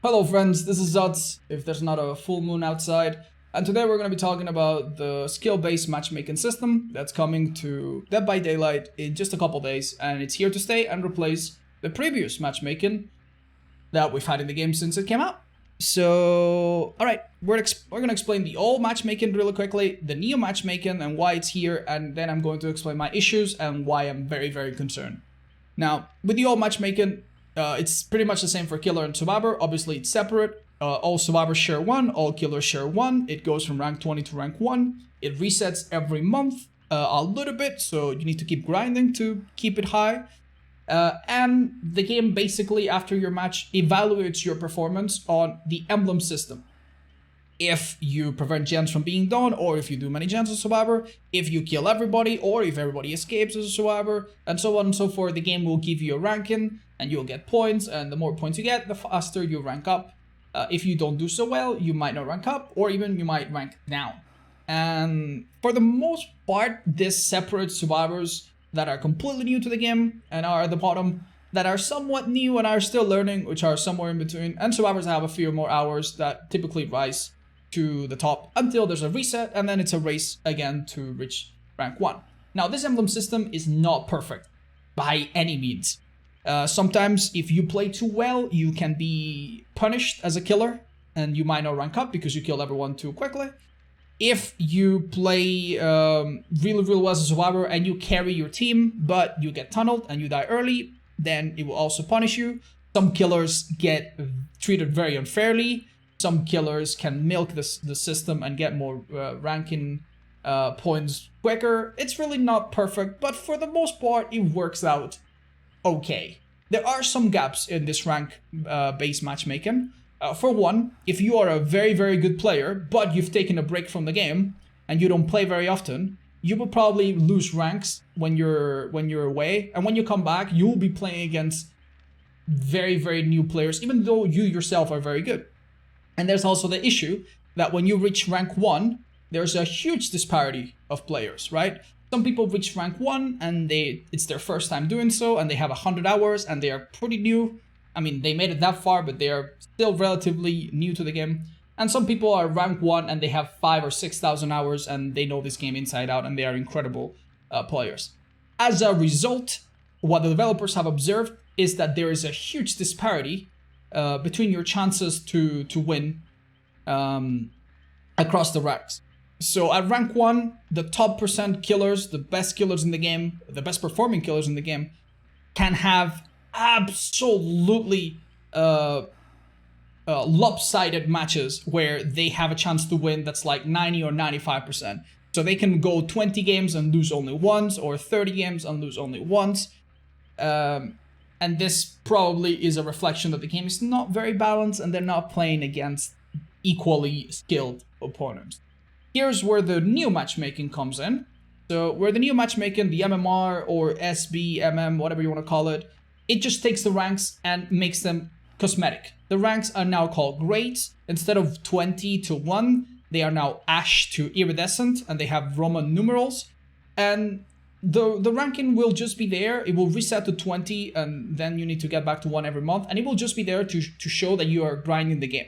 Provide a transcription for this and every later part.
Hello friends, this is Ots, if there's not a full moon outside, and today we're going to be talking about the skill-based matchmaking system that's coming to Dead by Daylight in just a couple days, and it's here to stay and replace the previous matchmaking that we've had in the game since it came out. So, alright, we're going to explain the old matchmaking really quickly, the new matchmaking and why it's here, and then I'm going to explain my issues and why I'm very, very concerned. Now, with the old matchmaking, it's pretty much the same for Killer and Survivor. Obviously, it's separate. All Survivors share 1, all Killers share 1. It goes from rank 20 to rank 1. It resets every month a little bit, so you need to keep grinding to keep it high. And the game basically, after your match, evaluates your performance on the emblem system. If you prevent gens from being done, or if you do many gens as a Survivor, if you kill everybody, or if everybody escapes as a Survivor, and so on and so forth, the game will give you a ranking, and you'll get points, and the more points you get, the faster you rank up. If you don't do so well, you might not rank up, or even you might rank down. And for the most part, this separates Survivors that are completely new to the game, and are at the bottom, that are somewhat new and are still learning, which are somewhere in between, and Survivors that have a few more hours that typically rise to the top until there's a reset, and then it's a race again to reach rank 1. Now, this emblem system is not perfect by any means. Sometimes if you play too well, you can be punished as a killer and you might not rank up because you killed everyone too quickly. If you play really well as a Survivor and you carry your team, but you get tunneled and you die early, then it will also punish you. Some killers get treated very unfairly. Some killers can milk the system and get more ranking points quicker. It's really not perfect, but for the most part, it works out okay. There are some gaps in this rank-based matchmaking. For one, if you are a very, very good player, but you've taken a break from the game and you don't play very often, you will probably lose ranks when you're away, and when you come back, you will be playing against very, very new players, even though you yourself are very good. And there's also the issue that when you reach rank 1, there's a huge disparity of players, right? Some people reach rank 1 and it's their first time doing so, and they have 100 hours and they are pretty new. I mean, they made it that far, but they are still relatively new to the game. And some people are rank 1 and they have 5,000 or 6,000 hours and they know this game inside out and they are incredible players. As a result, what the developers have observed is that there is a huge disparity between your chances to win across the ranks. So at rank 1, the top % killers, the best killers in the game, the best performing killers in the game, can have absolutely lopsided matches where they have a chance to win that's like 90 or 95%. So they can go 20 games and lose only once, or 30 games and lose only once. And this probably is a reflection that the game is not very balanced and they're not playing against equally skilled opponents. Here's where the new matchmaking comes in. So where the new matchmaking, the MMR or SB, MM, whatever you want to call it, it just takes the ranks and makes them cosmetic. The ranks are now called grades. Instead of 20 to 1, they are now ash to iridescent, and they have Roman numerals. And the ranking will just be there. It will reset to 20, and then you need to get back to 1 every month. And it will just be there to show that you are grinding the game.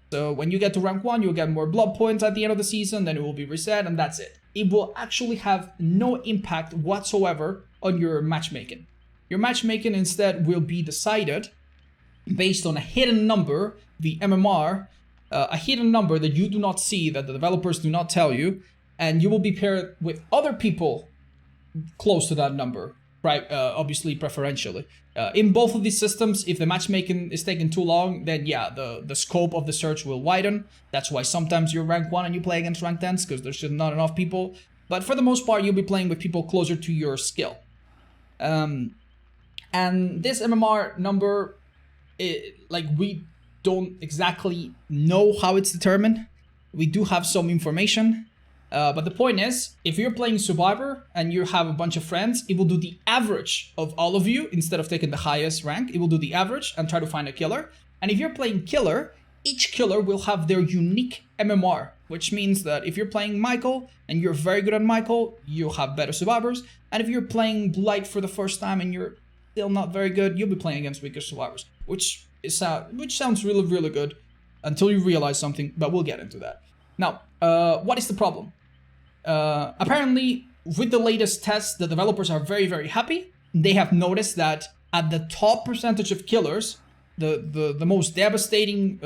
So when you get to rank 1, you'll get more blood points at the end of the season, then it will be reset, and that's it. It will actually have no impact whatsoever on your matchmaking. Your matchmaking instead will be decided based on a hidden number, the MMR, a hidden number that you do not see, that the developers do not tell you, and you will be paired with other people close to that number, right? Obviously preferentially. In both of these systems, if the matchmaking is taking too long, then yeah, the scope of the search will widen. That's why sometimes you're rank 1 and you play against rank 10s, because there's just not enough people. But for the most part, you'll be playing with people closer to your skill. And this MMR number, we don't exactly know how it's determined. We do have some information. But the point is, if you're playing Survivor and you have a bunch of friends, it will do the average of all of you instead of taking the highest rank. It will do the average and try to find a killer. And if you're playing Killer, each killer will have their unique MMR, which means that if you're playing Michael and you're very good at Michael, you'll have better Survivors. And if you're playing Blight for the first time and you're still not very good, you'll be playing against weaker Survivors, which which sounds really, really good until you realize something, but we'll get into that. Now, what is the problem? Apparently, with the latest tests, the developers are very, very happy. They have noticed that at the top percentage of killers, the most devastating,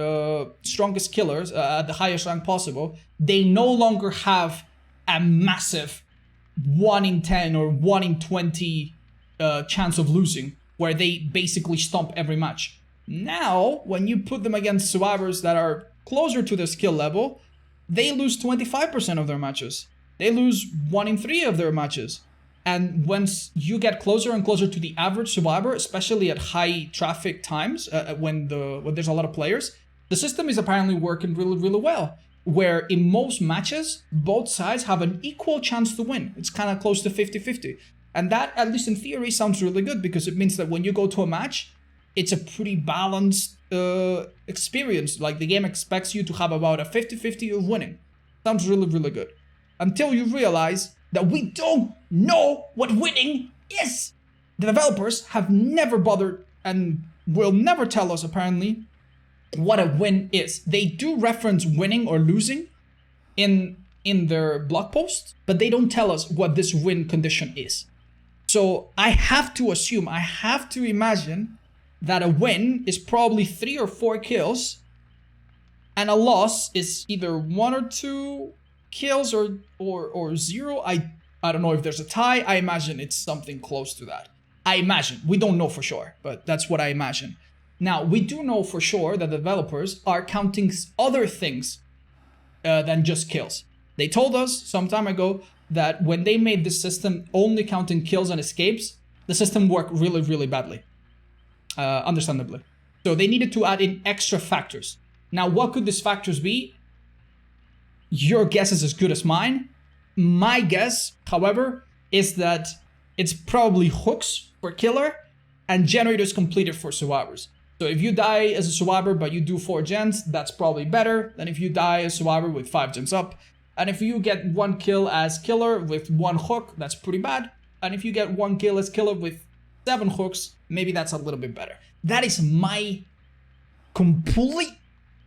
strongest killers at the highest rank possible, they no longer have a massive 1 in 10 or 1 in 20 chance of losing, where they basically stomp every match. Now, when you put them against survivors that are closer to their skill level, they lose 25% of their matches. They lose 1 in 3 of their matches. And once you get closer and closer to the average survivor, especially at high traffic times, when there's a lot of players, the system is apparently working really, really well. Where in most matches, both sides have an equal chance to win. It's kind of close to 50-50. And that, at least in theory, sounds really good, because it means that when you go to a match, it's a pretty balanced experience. Like, the game expects you to have about a 50-50 of winning. Sounds really, really good. Until you realize that we don't know what winning is. The developers have never bothered and will never tell us, apparently, what a win is. They do reference winning or losing in their blog posts, but they don't tell us what this win condition is. So I have to assume, I have to imagine that a win is probably 3 or 4 kills, and a loss is either 1 or 2 kills or 0. I don't know if there's a tie. I imagine it's something close to that. I imagine. We don't know for sure, but that's what I imagine. Now, we do know for sure that the developers are counting other things than just kills. They told us some time ago that when they made this system only counting kills and escapes, the system worked really, really badly, understandably. So they needed to add in extra factors. Now, what could these factors be? Your guess is as good as mine. My guess, however, is that it's probably hooks for killer and generators completed for survivors. So if you die as a survivor but you do 4 gens, that's probably better than if you die as a survivor with 5 gens up. And if you get 1 kill as killer with 1 hook, that's pretty bad. And if you get 1 kill as killer with 7 hooks, maybe that's a little bit better. That is my complete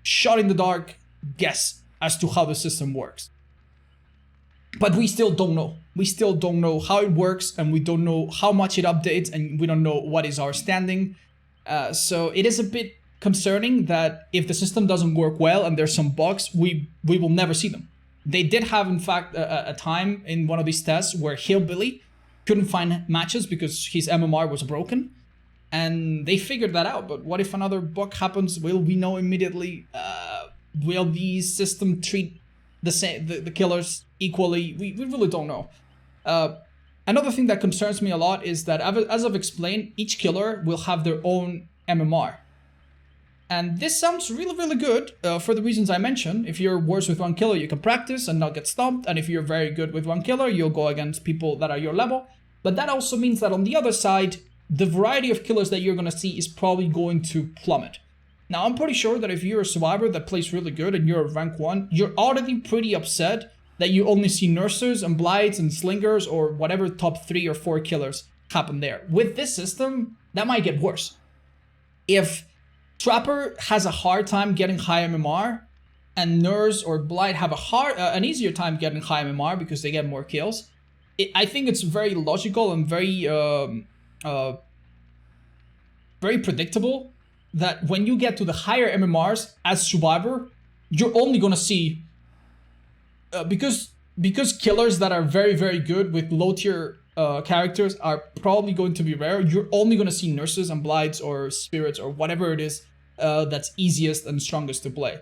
shot in the dark guess as to how the system works. But we still don't know. We still don't know how it works, and we don't know how much it updates, and we don't know what is our standing. So it is a bit concerning that if the system doesn't work well and there's some bugs, we will never see them. They did have, in fact, a time in one of these tests where Hillbilly couldn't find matches because his MMR was broken, and they figured that out. But what if another bug happens? Will we know immediately? Will the system treat the killers equally? We really don't know. Another thing that concerns me a lot is that, as I've explained, each killer will have their own MMR. And this sounds really, really good for the reasons I mentioned. If you're worse with 1 killer, you can practice and not get stomped. And if you're very good with 1 killer, you'll go against people that are your level. But that also means that on the other side, the variety of killers that you're going to see is probably going to plummet. Now, I'm pretty sure that if you're a survivor that plays really good and you're rank 1, you're already pretty upset that you only see nursers and blights and slingers or whatever top 3 or 4 killers happen there. With this system, that might get worse. If Trapper has a hard time getting high MMR, and Nurse or Blight have an easier time getting high MMR because they get more kills, I think it's very logical and very predictable that when you get to the higher MMRs as Survivor, you're only gonna see because killers that are very, very good with low tier characters are probably going to be rare. You're only gonna see Nurses and Blights or Spirits or whatever it is that's easiest and strongest to play.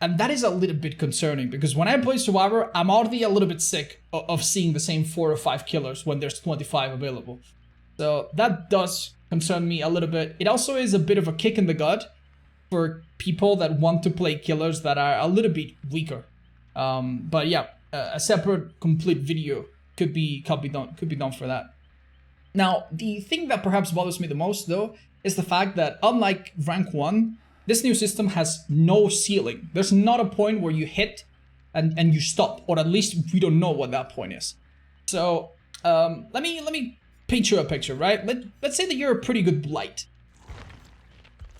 And that is a little bit concerning, because when I play Survivor, I'm already a little bit sick of seeing the same 4 or 5 killers when there's 25 available. So that does concern me a little bit. It also is a bit of a kick in the gut for people that want to play killers that are a little bit weaker. But yeah, a separate complete video could be done for that. Now, the thing that perhaps bothers me the most, though, is the fact that unlike rank 1, this new system has no ceiling. There's not a point where you hit and you stop, or at least we don't know what that point is. So let me paint you a picture, right? Let's say that you're a pretty good Blight.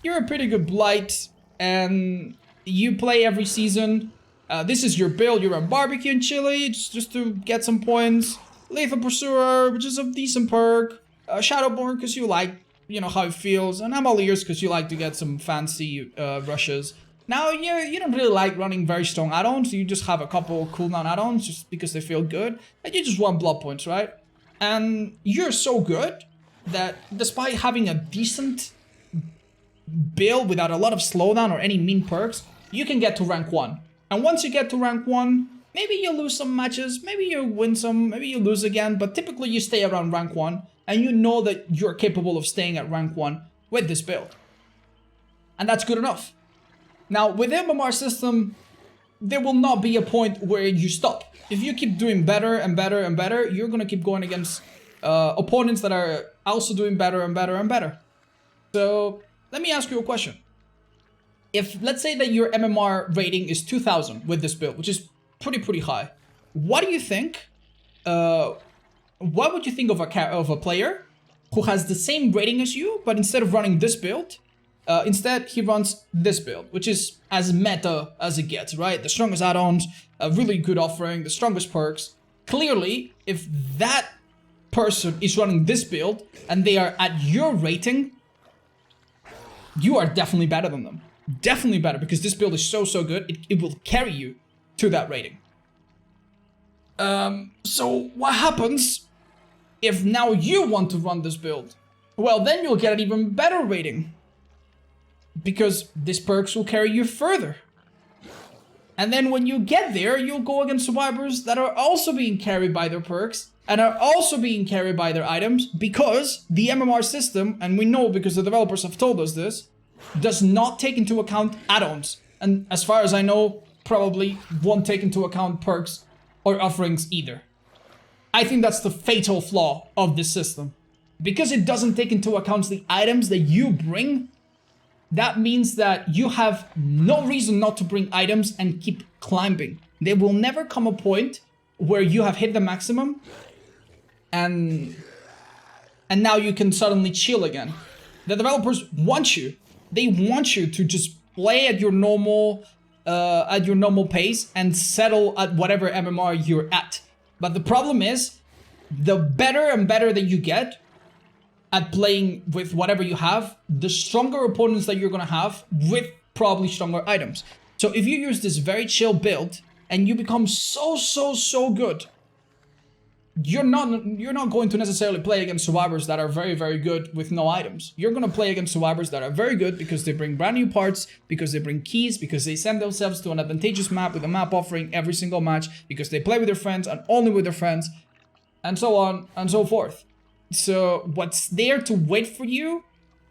you're a pretty good blight and you play every season. This is your build. You run barbecue and chili just to get some points. Lethal Pursuer, which is a decent perk. Shadowborn because you like, how it feels. And I'm all ears because you like to get some fancy rushes. Now, you don't really like running very strong add-ons. You just have a couple cooldown add-ons just because they feel good. And you just want blood points, right? And you're so good that despite having a decent build without a lot of slowdown or any mean perks, you can get to rank 1. And once you get to rank 1, maybe you lose some matches, maybe you win some, maybe you lose again, but typically you stay around rank 1, and you know that you're capable of staying at rank 1 with this build. And that's good enough. Now, with the MMR system, there will not be a point where you stop. If you keep doing better and better and better, you're going to keep going against opponents that are also doing better and better and better. So, let me ask you a question. If, let's say that your MMR rating is 2000 with this build, which is pretty high, what do you think? What would you think of a player who has the same rating as you, but instead of running this build, instead he runs this build, which is as meta as it gets, right? The strongest add-ons, a really good offering, the strongest perks. Clearly, if that person is running this build and they are at your rating, you are definitely better than them. Definitely better, because this build is so good, it will carry you to that rating. So what happens if now you want to run this build? Well, then you'll get an even better rating, because these perks will carry you further. And then when you get there, you'll go against survivors that are also being carried by their perks and are also being carried by their items, because the MMR system, and we know because the developers have told us this, does not take into account add-ons. And as far as I know, probably won't take into account perks or offerings either. I think that's the fatal flaw of this system. Because it doesn't take into account the items that you bring, that means that you have no reason not to bring items and keep climbing. There will never come a point where you have hit the maximum and now you can suddenly chill again. The developers want you. They want you to just play at your normal pace and settle at whatever MMR you're at. But the problem is, the better and better that you get at playing with whatever you have, the stronger opponents that you're gonna have with probably stronger items. So if you use this very chill build and you become so good, you're not going to necessarily play against survivors that are very good with no items. You're going to play against survivors that are very good because they bring brand new parts, because they bring keys, because they send themselves to an advantageous map with a map offering every single match, because they play with their friends and only with their friends, and so on and so forth. So what's there to wait for you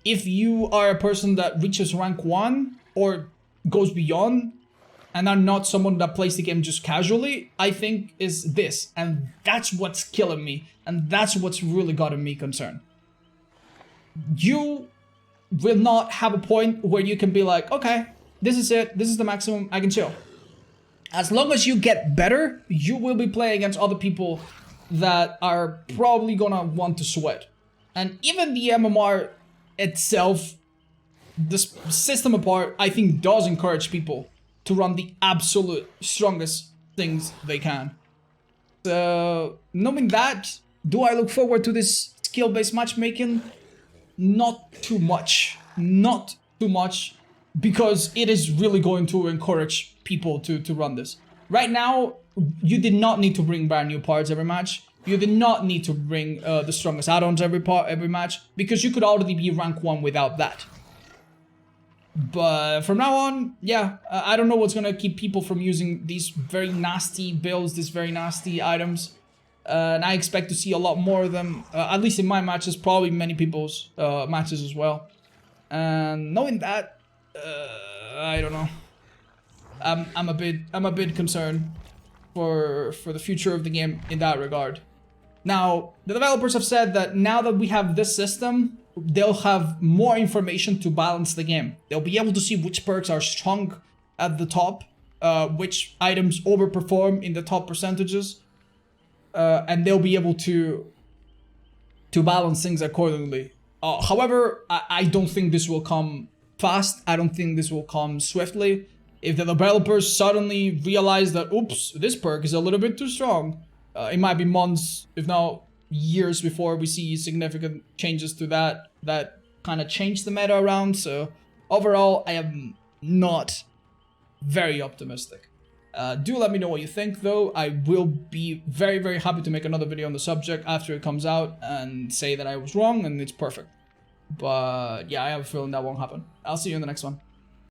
if you are a person that reaches rank 1 or goes beyond and are not someone that plays the game just casually, I think is this. And that's what's killing me. And that's what's really gotten me concerned. You will not have a point where you can be like, okay, this is it. This is the maximum. I can chill. As long as you get better, you will be playing against other people that are probably gonna want to sweat. And even the MMR itself, this system apart, I think does encourage people to run the absolute strongest things they can. So, knowing that, do I look forward to this skill-based matchmaking? Not too much. Not too much, because it is really going to encourage people to run this. Right now, you did not need to bring brand new parts every match. You did not need to bring the strongest add-ons every match, because you could already be rank 1 without that. But from now on, yeah, I don't know what's gonna keep people from using these very nasty builds, these very nasty items. And I expect to see a lot more of them, at least in my matches, probably many people's matches as well. And knowing that, I don't know. I'm a bit concerned for the future of the game in that regard. Now, the developers have said that now that we have this system, they'll have more information to balance the game. They'll be able to see which perks are strong at the top, which items overperform in the top percentages, and they'll be able to balance things accordingly. However, I don't think this will come fast. I don't think this will come swiftly. If the developers suddenly realize that, oops, this perk is a little bit too strong, it might be months, if not years, before we see significant changes to that kind of change the meta around. So overall, I am not very optimistic. Do let me know what you think, though. I will be very, very happy to make another video on the subject after it comes out and say that I was wrong and it's perfect. But yeah, I have a feeling that won't happen. I'll see you in the next one.